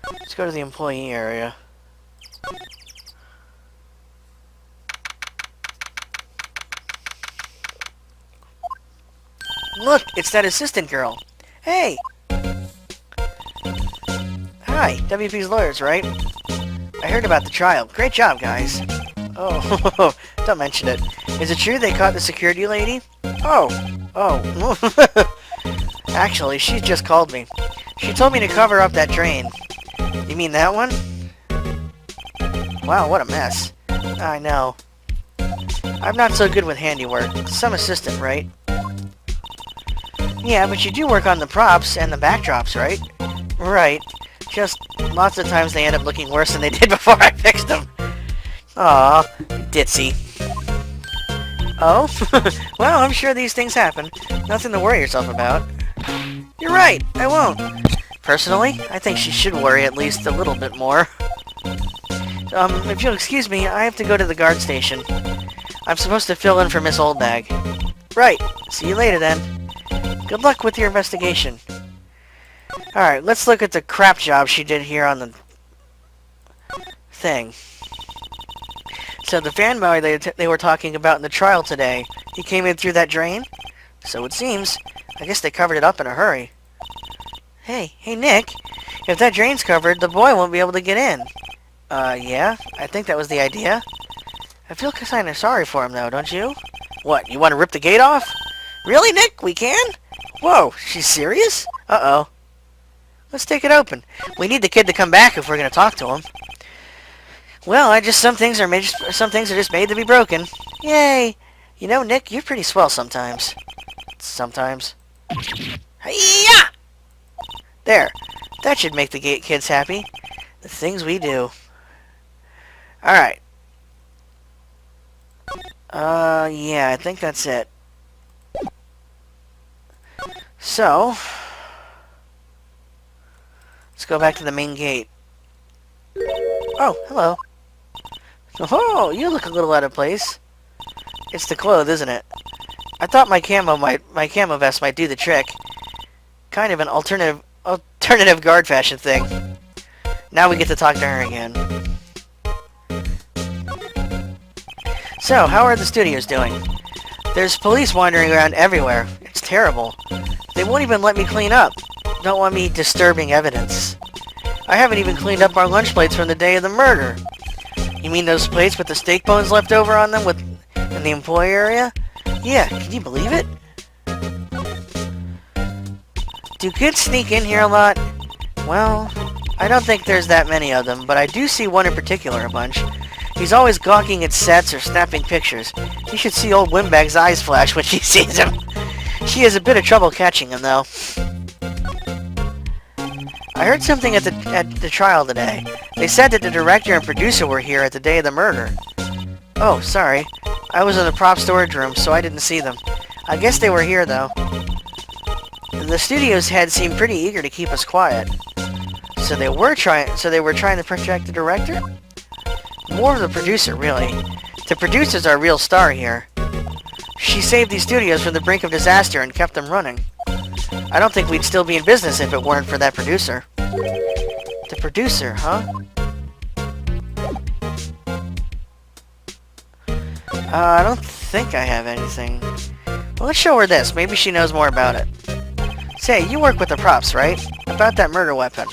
Let's go to the employee area. Look, it's that assistant girl. Hey! Hi, WP's lawyers, right? I heard about the trial. Great job, guys. Oh, don't mention it. Is it true they caught the security lady? Oh. Actually, she just called me. She told me to cover up that drain. You mean that one? Wow, what a mess. I know. I'm not so good with handiwork. Some assistant, right? Yeah, but you do work on the props and the backdrops, right? Right. Just lots of times they end up looking worse than they did before I fixed them. Aw, ditzy. Oh? Well, I'm sure these things happen. Nothing to worry yourself about. You're right, I won't. Personally, I think she should worry at least a little bit more. If you'll excuse me, I have to go to the guard station. I'm supposed to fill in for Miss Oldbag. Right. See you later, then. Good luck with your investigation. Alright, let's look at the crap job she did here on the thing. So the fanboy they were talking about in the trial today, he came in through that drain? So it seems. I guess they covered it up in a hurry. Hey, Nick. If that drain's covered, the boy won't be able to get in. Yeah? I think that was the idea. I feel kind of sorry for him, though, don't you? What, you want to rip the gate off? Really, Nick? We can? Whoa, she's serious? Uh-oh. Let's take it open. We need the kid to come back if we're going to talk to him. Well, some things are just made to be broken. Yay! You know, Nick, you're pretty swell sometimes. Sometimes. Hi-ya! There. That should make the kids happy. The things we do. Alright. Yeah, I think that's it. So, let's go back to the main gate. Oh, hello. Oh, you look a little out of place. It's the clothes, isn't it? I thought my camo vest might do the trick. Kind of an alternative guard fashion thing. Now we get to talk to her again. So, how are the studios doing? There's police wandering around everywhere. It's terrible. They won't even let me clean up. Don't want me disturbing evidence. I haven't even cleaned up our lunch plates from the day of the murder. You mean those plates with the steak bones left over on them in the employee area? Yeah, can you believe it? Do kids sneak in here a lot? Well, I don't think there's that many of them, but I do see one in particular a bunch. He's always gawking at sets or snapping pictures. You should see old Wimbag's eyes flash when she sees him. She has a bit of trouble catching him, though. I heard something at the trial today. They said that the director and producer were here at the day of the murder. Oh, sorry. I was in the prop storage room, so I didn't see them. I guess they were here, though. The studio's head seemed pretty eager to keep us quiet. So they were trying to protect the director? More of the producer, really. The producer's our real star here. She saved these studios from the brink of disaster and kept them running. I don't think we'd still be in business if it weren't for that producer. The producer, huh? I don't think I have anything. Well, let's show her this. Maybe she knows more about it. Say, you work with the props, right? About that murder weapon.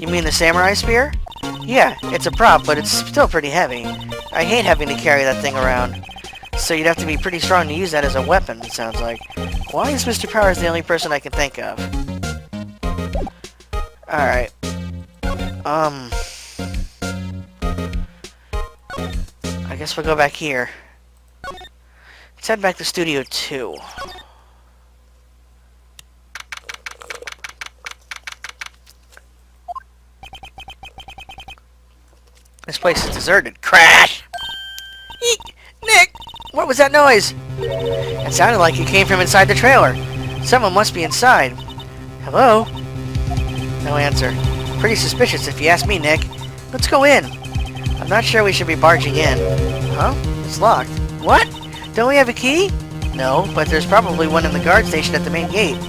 You mean the samurai spear? Yeah, it's a prop, but it's still pretty heavy. I hate having to carry that thing around. So you'd have to be pretty strong to use that as a weapon, it sounds like. Why is Mr. Powers the only person I can think of? Alright. I guess we'll go back here. Let's head back to Studio 2. This place is deserted. Crash! Eek! Nick! What was that noise? It sounded like it came from inside the trailer. Someone must be inside. Hello? No answer. Pretty suspicious if you ask me, Nick. Let's go in. I'm not sure we should be barging in. Huh? It's locked. What? Don't we have a key? No, but there's probably one in the guard station at the main gate.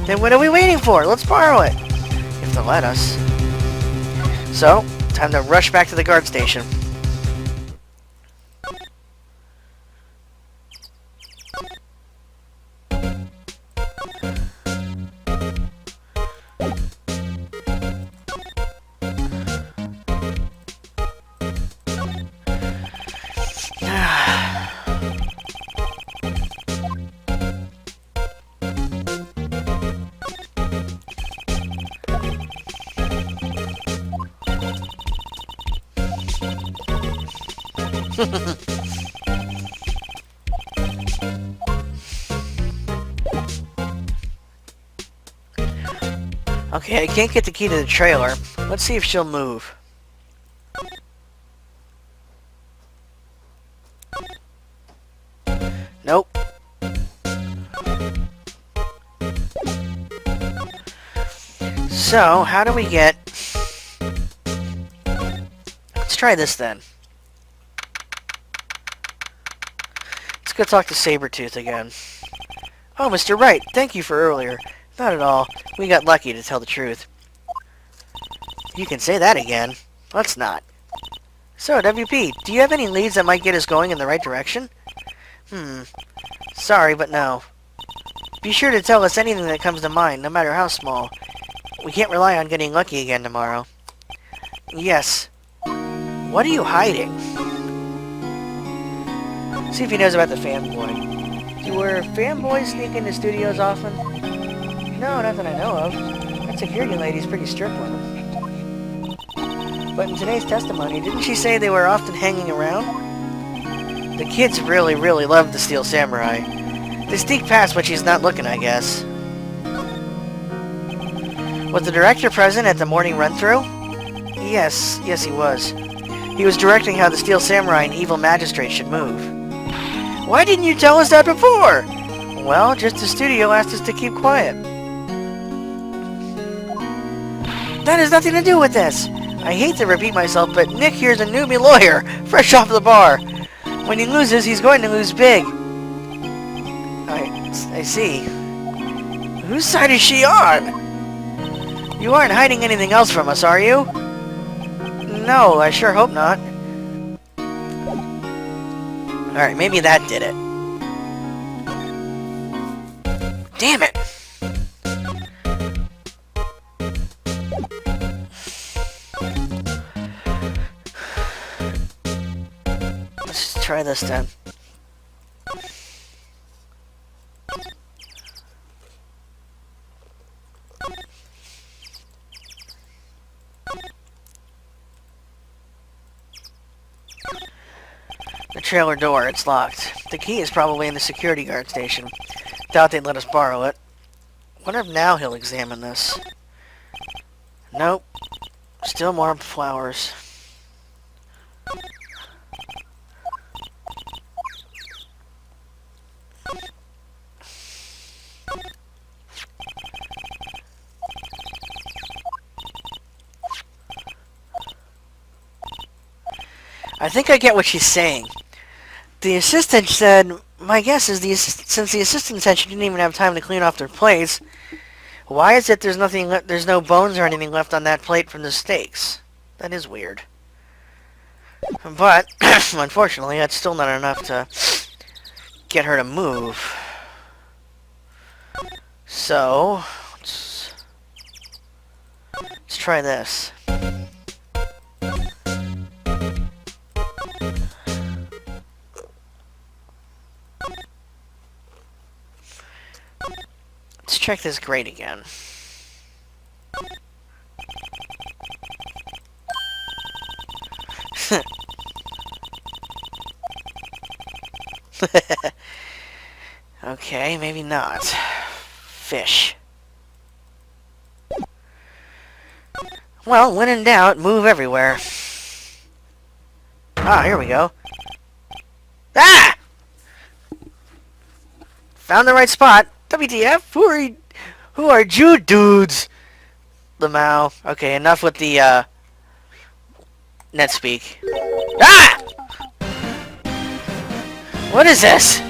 Then what are we waiting for? Let's borrow it. If they'll let us. So, time to rush back to the guard station. Okay, I can't get the key to the trailer. Let's see if she'll move. Nope. So, how do we get... Let's try this then. Let's go talk to Sabretooth again. Oh, Mr. Wright, thank you for earlier. Not at all. We got lucky, to tell the truth. You can say that again. Let's not. So, WP, do you have any leads that might get us going in the right direction? Sorry, but no. Be sure to tell us anything that comes to mind, no matter how small. We can't rely on getting lucky again tomorrow. Yes. What are you hiding? See if he knows about the fanboy. Do our fanboys sneak into studios often? No, not that I know of. That security lady's pretty strict with them. But in today's testimony, didn't she say they were often hanging around? The kids really, really love the Steel Samurai. They sneak past when she's not looking, I guess. Was the director present at the morning run-through? Yes, he was. He was directing how the Steel Samurai and Evil Magistrate should move. Why didn't you tell us that before? Well, just the studio asked us to keep quiet. That has nothing to do with this. I hate to repeat myself, but Nick here's a newbie lawyer, fresh off the bar. When he loses, he's going to lose big. I see. Whose side is she on? You aren't hiding anything else from us, are you? No, I sure hope not. Alright, maybe that did it. Damn it! Let's try this then. The trailer door, it's locked. The key is probably in the security guard station. Doubt they'd let us borrow it. Wonder if now he'll examine this. Nope. Still more flowers. I think I get what she's saying. The assistant said, my guess is since the assistant said she didn't even have time to clean off their plates, why is it there's no bones or anything left on that plate from the steaks? That is weird. But, unfortunately, that's still not enough to get her to move. So, let's try this. Let's check this grate again. Okay, maybe not. Fish. Well, when in doubt, move everywhere. Ah, here we go. Ah! Found the right spot. WTF? Who are you dudes? Lamau. Okay, enough with the, net speak. Ah! What is this?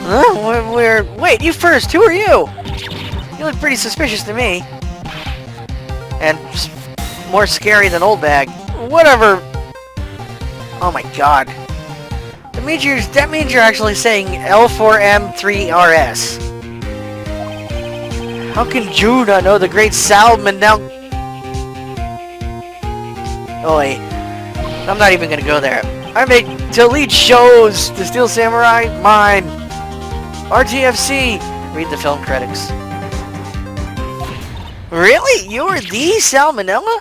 Huh? Wait, you first. Who are you? You look pretty suspicious to me. And more scary than Old Bag. Whatever. Oh my god. That means you're actually saying L4M3RS. How can you not know the great Salmon now? Oi. I'm not even gonna go there. I make to lead shows. The Steel Samurai, mine. RTFC. Read the film critics. Really? You're the Salmonella?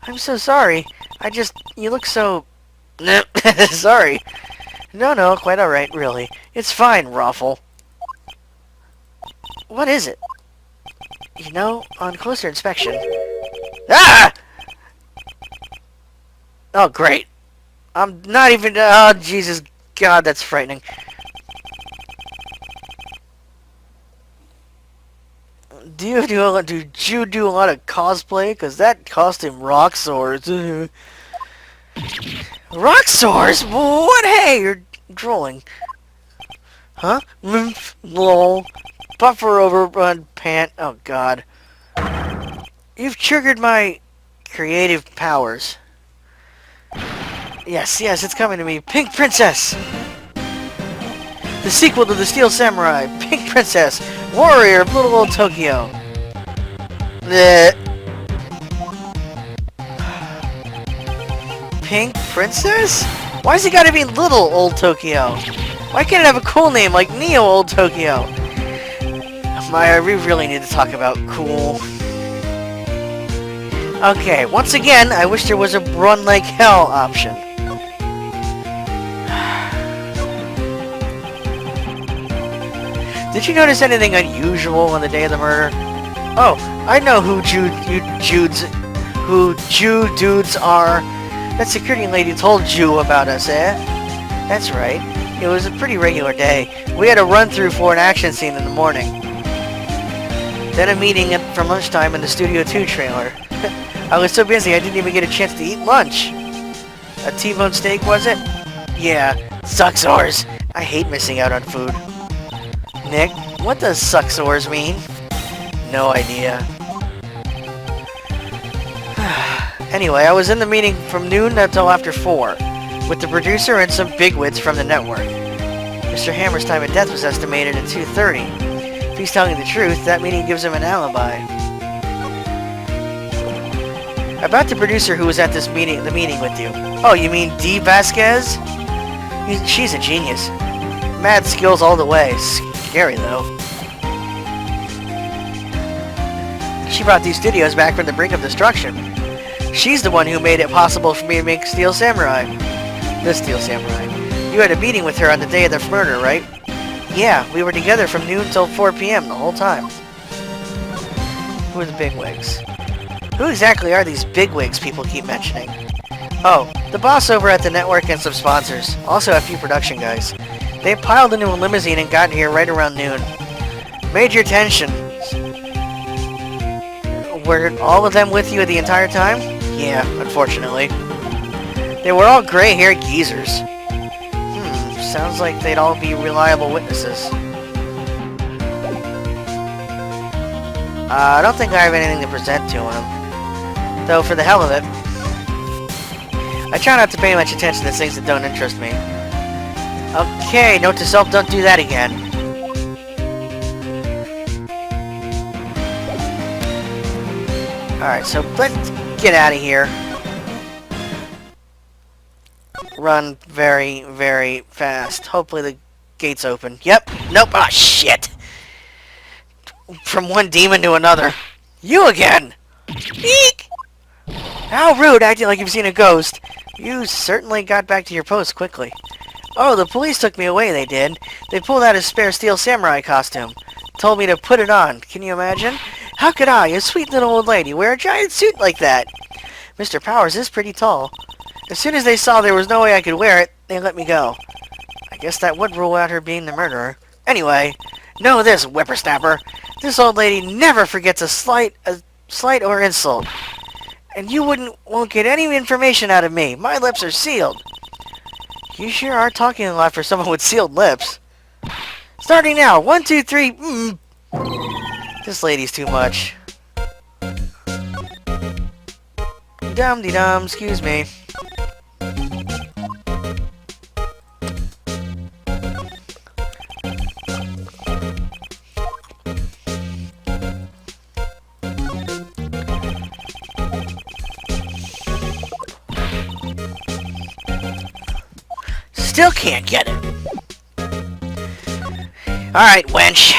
I'm so sorry. You look so... Sorry. No, quite alright, really. It's fine, Ruffle. What is it? You know, on closer inspection... Ah! Oh, great. I'm not even... Oh, Jesus God, that's frightening. Do you do a lot of cosplay? Because that costume rocks swords. Rock swords? What? Hey, you're drooling. Huh? Lol. Buffer overrun pant. Oh god. You've triggered my creative powers. Yes, it's coming to me. Pink Princess! The sequel to the Steel Samurai. Pink Princess. Warrior of Little Old Tokyo. Pink Princess? Why's it gotta be Little Old Tokyo? Why can't it have a cool name like Neo Old Tokyo? Maya, we really need to talk about cool. Okay, once again, I wish there was a run like hell option. Did you notice anything unusual on the day of the murder? Oh, I know who Jew dudes are. That security lady told you about us, eh? That's right. It was a pretty regular day. We had a run-through for an action scene in the morning. Then a meeting from lunchtime in the Studio 2 trailer. I was so busy I didn't even get a chance to eat lunch. A T-bone steak, was it? Yeah, sucksores. I hate missing out on food. Nick, what does sucksores mean? No idea. Anyway, I was in the meeting from noon until after 4, with the producer and some bigwigs from the network. Mr. Hammer's time of death was estimated at 2:30. If he's telling the truth, that meeting gives him an alibi. About the producer who was at the meeting with you. Oh, you mean Dee Vasquez? She's a genius. Mad skills all the way. Scary, though. She brought these studios back from the brink of destruction. She's the one who made it possible for me to make Steel Samurai. The Steel Samurai. You had a meeting with her on the day of the murder, right? Yeah, we were together from noon till 4 p.m. the whole time. Who are the bigwigs? Who exactly are these bigwigs people keep mentioning? Oh, the boss over at the network and some sponsors. Also a few production guys. They piled into a limousine and got here right around noon. Major tension. Were all of them with you the entire time? Yeah, unfortunately. They were all gray-haired geezers. Sounds like they'd all be reliable witnesses. I don't think I have anything to present to him. Though, for the hell of it, I try not to pay much attention to things that don't interest me. Okay, note to self, don't do that again. Alright, so let's get out of here. Run very, very fast. Hopefully the gate's open. Yep. Nope. Ah, shit. From one demon to another. You again! Eek! How rude, acting like you've seen a ghost. You certainly got back to your post quickly. Oh, the police took me away, they did. They pulled out a spare Steel Samurai costume. Told me to put it on. Can you imagine? How could I, a sweet little old lady, wear a giant suit like that? Mr. Powers is pretty tall. As soon as they saw there was no way I could wear it, they let me go. I guess that would rule out her being the murderer. Anyway, know this, whippersnapper. This old lady never forgets a slight or insult. And you won't get any information out of me. My lips are sealed. You sure are talking a lot for someone with sealed lips. Starting now. 1, 2, 3. This lady's too much. Dum-de-dum, excuse me. Still can't get it. Alright, wench.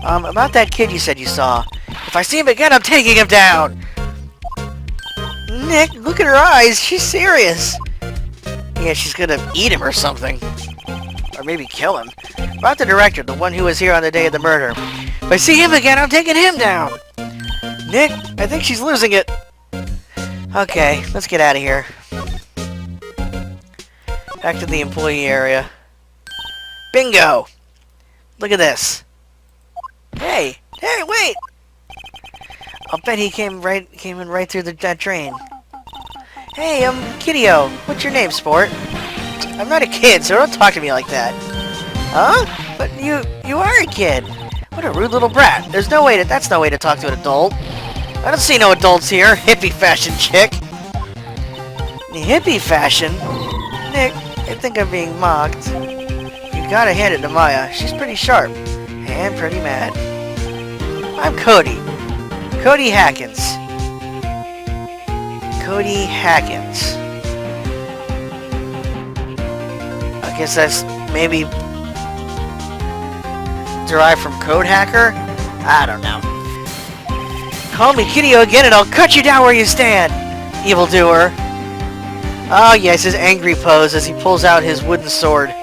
About that kid you said you saw. If I see him again, I'm taking him down! Nick, look at her eyes. She's serious. Yeah, she's gonna eat him or something. Or maybe kill him. About the director, the one who was here on the day of the murder. If I see him again, I'm taking him down! Nick, I think she's losing it. Okay, let's get out of here. Back to the employee area. Bingo! Look at this. Hey, wait! I'll bet he came in right through that drain. Hey, Kiddio. What's your name, sport? I'm not a kid, so don't talk to me like that. Huh? But you are a kid. What a rude little brat. That's no way to talk to an adult. I don't see no adults here, hippie fashion chick. Hippie fashion? Nick, I think I'm being mocked. You gotta hand it to Maya. She's pretty sharp. And pretty mad. I'm Cody. Cody Hackins. Cody Hackins. I guess that's maybe derived from Code Hacker? I don't know. Call me Kiddio again and I'll cut you down where you stand, evildoer. Oh yes, his angry pose as he pulls out his wooden sword.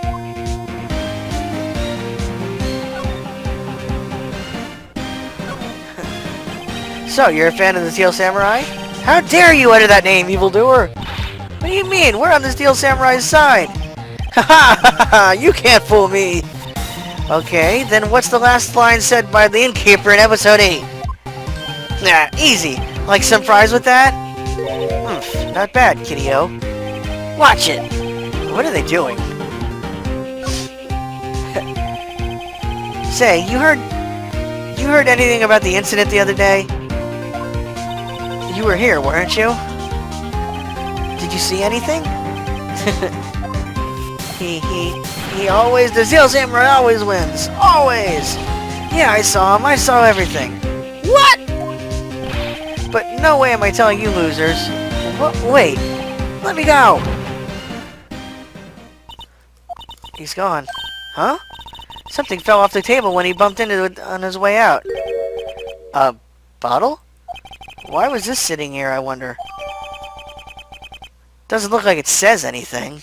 So, you're a fan of the Steel Samurai? How dare you utter that name, evildoer? What do you mean? We're on the Steel Samurai's side. Ha ha ha! You can't fool me! Okay, then what's the last line said by the innkeeper in episode 8? Nah, easy. Like some fries with that? Not bad, Kiddio. Watch it! What are they doing? Say, you heard anything about the incident the other day? You were here, weren't you? Did you see anything? He always, the Steel Samurai always wins. Always! Yeah, I saw him. I saw everything. What? But no way am I telling you losers. Wait. Let me go. He's gone. Huh? Something fell off the table when he bumped into it on his way out. A bottle? Why was this sitting here, I wonder? Doesn't look like it says anything.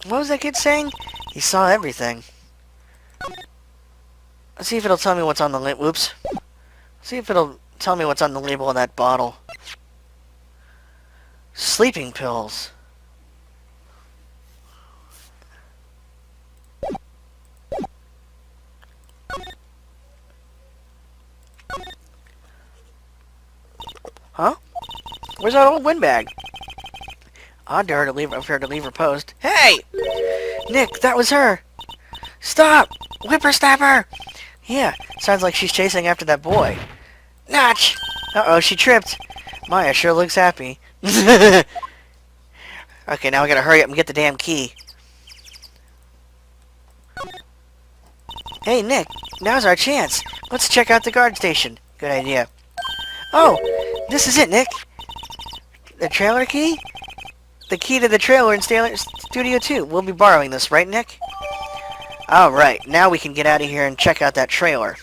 What was that kid saying? He saw everything. Let's see if it'll tell me what's on the label. Whoops. See if it'll tell me what's on the label of that bottle. Sleeping pills. Huh? Where's that old windbag? Odd to her to leave her post. Hey! Nick, that was her! Stop! Whippersnapper! Yeah, sounds like she's chasing after that boy. Notch! Uh-oh, she tripped. Maya sure looks happy. Okay, now I gotta hurry up and get the damn key. Hey, Nick, now's our chance. Let's check out the guard station. Good idea. Oh, this is it, Nick. The trailer key? The key to the trailer in Studio 2. We'll be borrowing this, right, Nick? Alright, now we can get out of here and check out that trailer.